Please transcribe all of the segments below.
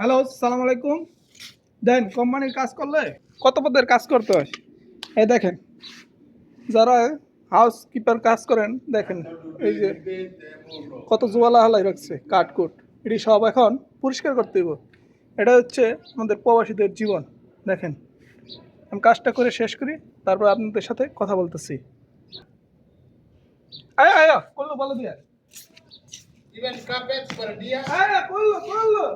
Hello, সালাম আলাইকুম। দেন কোম্পানির কাজ করলে কত পদের কাজ করতে হয়? এই দেখেন, যারা হাউস কিপার কাজ করেন, দেখেন এই যে কত জোয়ালা হালাই রাখছে কাঠকুট, এটি সব এখন পরিষ্কার করতে হইব। এটা হচ্ছে আমাদের প্রবাসীদের জীবন। দেখেন, আমি কাজটা করে শেষ করি, তারপর আপনাদের সাথে কথা বলতেছি। আয়া আয়া করলো বলো দিয়া Even carpets per dia. আয়া করলো করলো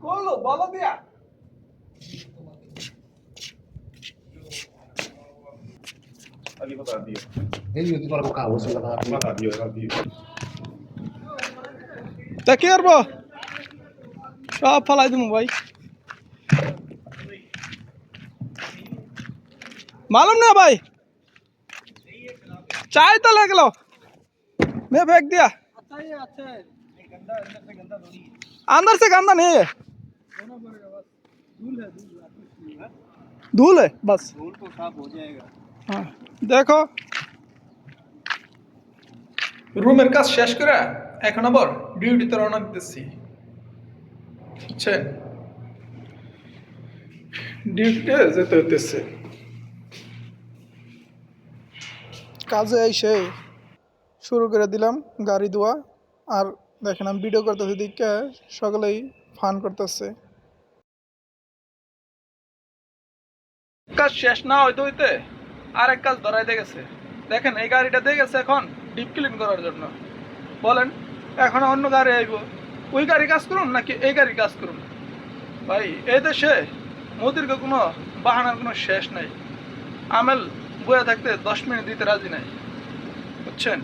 করলো বলো দিয়া। Lagi bata Dio. Ini itu kalau kau sih lah. Bata Dio, bata Dio. তা কি করবো, সব ফালাই দেবো ভাই। मालूम ना भाई, चाय तो लग लो, मैं फेंक दिया। अंदर से गंदा नहीं है, धूल है बस। धूल तो साफ हो जाएगा। हाँ देखो, রুমের কাজ শেষ করে এখন আবার ডিউটিতে রওনা দিতেছি। বুঝছেন, ডিউটিতে যেতে হইতেছে। কাজে এসে শুরু করে দিলাম গাড়ি ধোয়া। আর দেখেন আমি ভিডিও করতেছি, দিকে সকলেই ফান করতেছে। কাজ শেষ না হইতে হইতে আরেক কাজ ধরাইতে গেছে। দেখেন এই গাড়িটা দিয়ে গেছে এখন ডিপ ক্লিন করার জন্য। বলেন এখন অন্য গাড়ি আইব, ওই গাড়ি কাজ করুন নাকি এই গাড়ি কাজ করুন? ভাই এই দেশে মোদির কোনো বাহানার কোনো শেষ নাই। আমেল বয়ে থাকতে 10 মিনিট দিতে রাজি নাই, বুঝছেন।